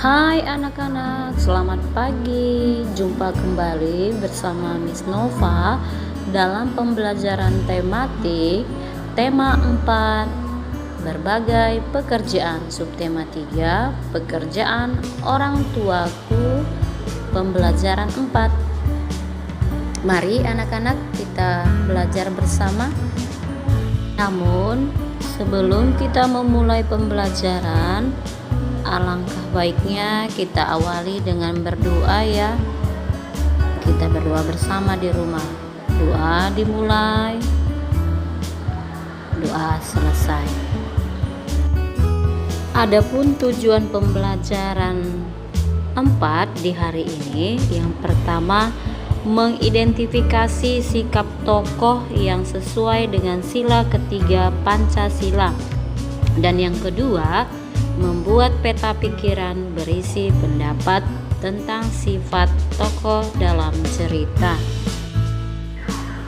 Hai anak-anak, selamat pagi. Jumpa kembali bersama Miss Nova dalam pembelajaran tematik tema 4, berbagai pekerjaan, subtema 3, pekerjaan orang tuaku, pembelajaran 4. Mari anak-anak kita belajar bersama. Namun sebelum kita memulai pembelajaran, alangkah baiknya kita awali dengan berdoa ya. Kita berdoa bersama di rumah. Doa dimulai, doa selesai. Adapun tujuan pembelajaran 4 di hari ini, yang pertama mengidentifikasi sikap tokoh yang sesuai dengan sila ketiga Pancasila, dan yang kedua membuat peta pikiran berisi pendapat tentang sifat tokoh dalam cerita.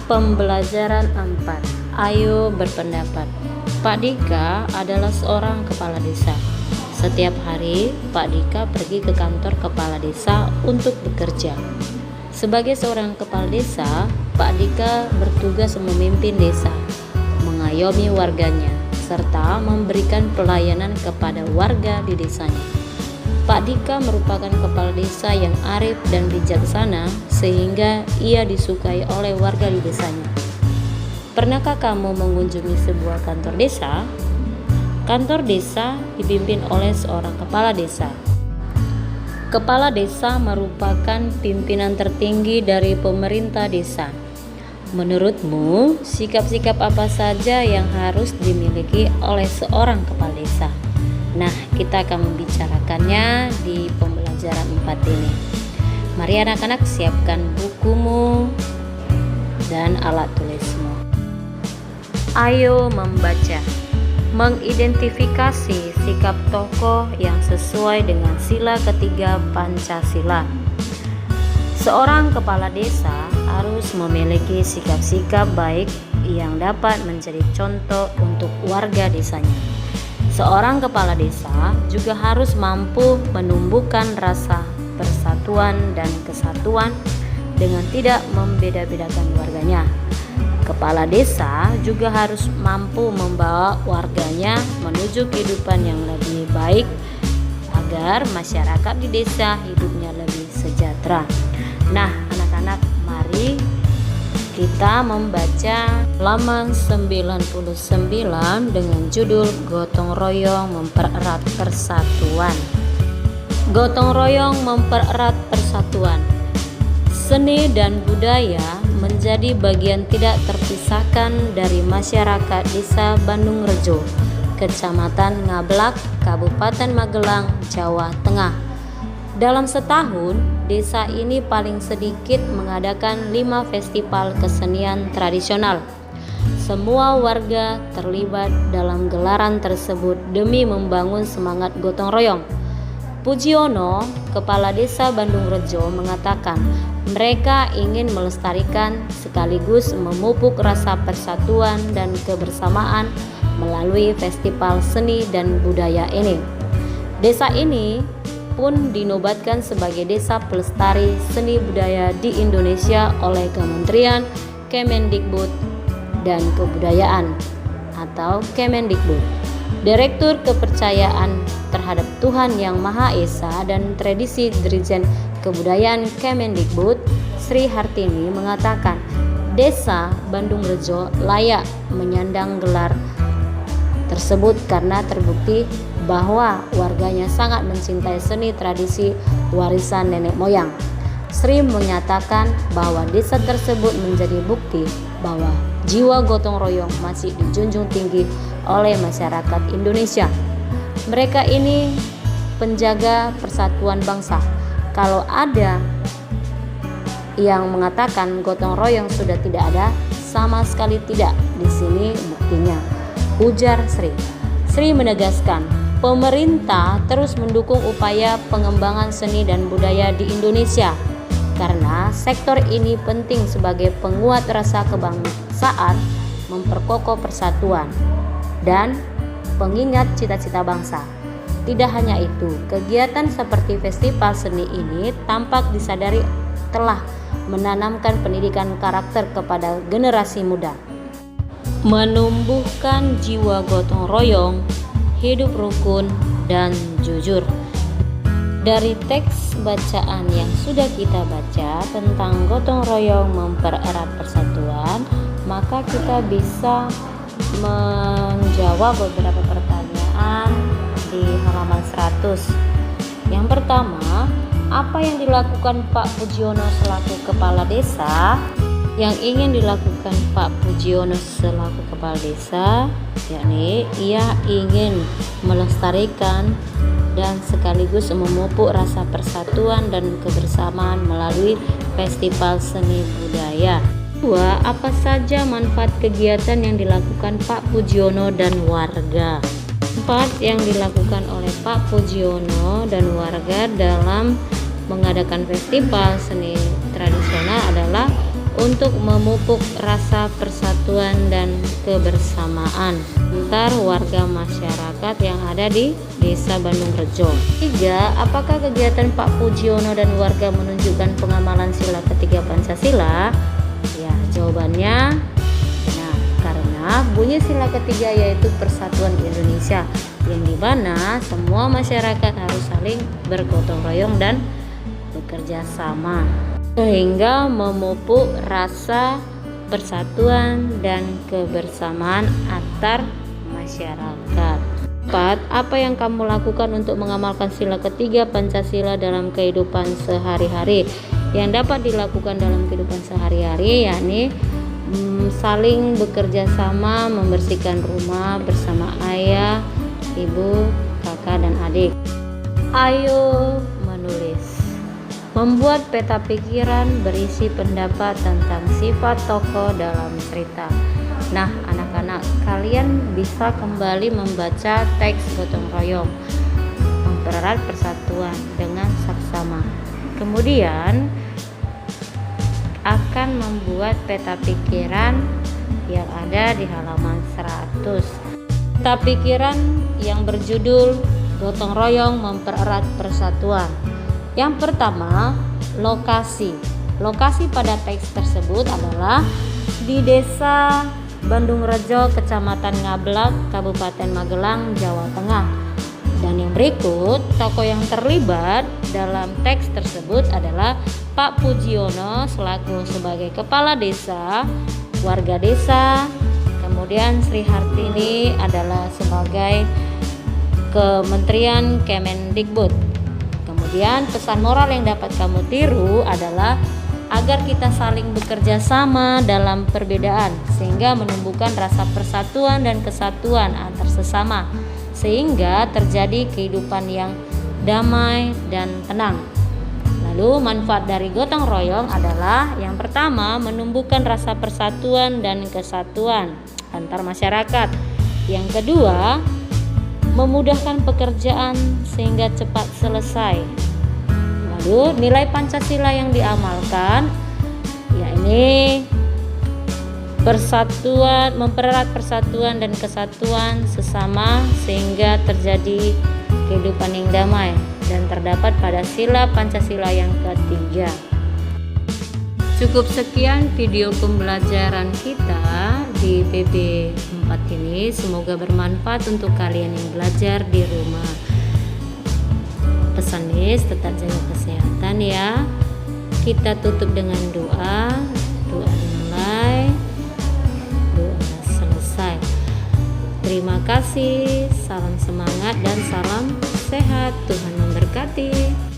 Pembelajaran 4. Ayo berpendapat. Pak Dika adalah seorang kepala desa. Setiap hari Pak Dika pergi ke kantor kepala desa untuk bekerja. Sebagai seorang kepala desa, Pak Dika bertugas memimpin desa, mengayomi warganya, serta memberikan pelayanan kepada warga di desanya. Pak Dika merupakan kepala desa yang arif dan bijaksana sehingga ia disukai oleh warga di desanya. Pernahkah kamu mengunjungi sebuah kantor desa? Kantor desa dipimpin oleh seorang kepala desa. Kepala desa merupakan pimpinan tertinggi dari pemerintah desa. Menurutmu, sikap-sikap apa saja yang harus dimiliki oleh seorang kepala desa? Nah, kita akan membicarakannya di pembelajaran 4 ini. Mari anak-anak siapkan bukumu dan alat tulismu. Ayo membaca. Mengidentifikasi sikap tokoh yang sesuai dengan sila ketiga Pancasila. Seorang kepala desa harus memiliki sikap-sikap baik yang dapat menjadi contoh untuk warga desanya. Seorang kepala desa juga harus mampu menumbuhkan rasa persatuan dan kesatuan dengan tidak membeda-bedakan warganya. Kepala desa juga harus mampu membawa warganya menuju kehidupan yang lebih baik agar masyarakat di desa hidupnya lebih sejahtera. Nah, anak-anak, mari kita membaca halaman 99 dengan judul Gotong Royong Mempererat Persatuan. Gotong royong mempererat persatuan. Seni dan budaya menjadi bagian tidak terpisahkan dari masyarakat Desa Bandung Rejo, Kecamatan Ngablak, Kabupaten Magelang, Jawa Tengah. Dalam setahun, desa ini paling sedikit mengadakan 5 festival kesenian tradisional. Semua warga terlibat dalam gelaran tersebut demi membangun semangat gotong royong. Pujiono, Kepala Desa Bandung Rejo, mengatakan mereka ingin melestarikan sekaligus memupuk rasa persatuan dan kebersamaan melalui festival seni dan budaya ini. Desa ini pun dinobatkan sebagai Desa Pelestari Seni Budaya di Indonesia oleh Kementerian Kemendikbud dan Kebudayaan atau Kemendikbud. Direktur Kepercayaan Terhadap Tuhan Yang Maha Esa dan Tradisi Dirjen Kebudayaan Kemendikbud, Sri Hartini, mengatakan Desa Bandung Rejo layak menyandang gelar tersebut karena terbukti bahwa warganya sangat mencintai seni tradisi warisan nenek moyang. Sri menyatakan bahwa desa tersebut menjadi bukti bahwa jiwa gotong royong masih dijunjung tinggi oleh masyarakat Indonesia. Mereka ini penjaga persatuan bangsa. Kalau ada yang mengatakan gotong royong sudah tidak ada, sama sekali tidak. Di sini buktinya, ujar Sri. Sri menegaskan, pemerintah terus mendukung upaya pengembangan seni dan budaya di Indonesia karena sektor ini penting sebagai penguat rasa kebangsaan, memperkokoh persatuan, dan pengingat cita-cita bangsa. Tidak hanya itu, kegiatan seperti festival seni ini tampak disadari telah menanamkan pendidikan karakter kepada generasi muda, menumbuhkan jiwa gotong royong, hidup rukun dan jujur. Dari teks bacaan yang sudah kita baca tentang gotong royong mempererat persatuan, maka kita bisa menjawab beberapa pertanyaan di halaman 100. Yang pertama, apa yang dilakukan Pak Pujiono selaku kepala desa? Yang ingin dilakukan Pak Pujiono selaku kepala desa, yakni ia ingin melestarikan dan sekaligus memupuk rasa persatuan dan kebersamaan melalui festival seni budaya. 2. Apa saja manfaat kegiatan yang dilakukan Pak Pujiono dan warga? 4. Yang dilakukan oleh Pak Pujiono dan warga dalam mengadakan festival seni tradisional adalah untuk memupuk rasa persatuan dan kebersamaan antar warga masyarakat yang ada di Desa Bandung Rejo. 3. Apakah kegiatan Pak Pujiono dan warga menunjukkan pengamalan sila ketiga Pancasila? Ya, jawabannya nah, karena bunyi sila ketiga yaitu persatuan Indonesia, yang dimana semua masyarakat harus saling bergotong royong dan bekerja sama, sehingga memupuk rasa persatuan dan kebersamaan antar masyarakat. 4. Apa yang kamu lakukan untuk mengamalkan sila ketiga Pancasila dalam kehidupan sehari-hari? Yang dapat dilakukan dalam kehidupan sehari-hari yakni saling bekerja sama membersihkan rumah bersama ayah, ibu, kakak, dan adik. Ayo menulis. Membuat peta pikiran berisi pendapat tentang sifat tokoh dalam cerita. Nah, anak-anak, kalian bisa kembali membaca teks gotong royong mempererat persatuan dengan saksama. Kemudian akan membuat peta pikiran yang ada di halaman 100. Peta pikiran yang berjudul Gotong Royong Mempererat Persatuan. Yang pertama, lokasi. Lokasi pada teks tersebut adalah di Desa Bandung Rejo, Kecamatan Ngablak, Kabupaten Magelang, Jawa Tengah. Dan yang berikut, tokoh yang terlibat dalam teks tersebut adalah Pak Pujiono selaku sebagai kepala desa, warga desa, kemudian Sri Hartini adalah sebagai Kementerian Kemendikbud. Kemudian pesan moral yang dapat kamu tiru adalah agar kita saling bekerja sama dalam perbedaan sehingga menumbuhkan rasa persatuan dan kesatuan antar sesama sehingga terjadi kehidupan yang damai dan tenang. Lalu manfaat dari gotong royong adalah yang pertama, menumbuhkan rasa persatuan dan kesatuan antar masyarakat. Yang kedua, memudahkan pekerjaan sehingga cepat selesai. Lalu nilai Pancasila yang diamalkan yakni persatuan, mempererat persatuan dan kesatuan sesama sehingga terjadi kehidupan yang damai dan terdapat pada sila Pancasila yang ketiga. Cukup sekian video pembelajaran kita di PB 4 ini. Semoga bermanfaat untuk kalian yang belajar di rumah. Pesan Miss, tetap jaga kesehatan ya. Kita tutup dengan doa. Doa dimulai, doa selesai. Terima kasih, salam semangat dan salam sehat. Tuhan memberkati.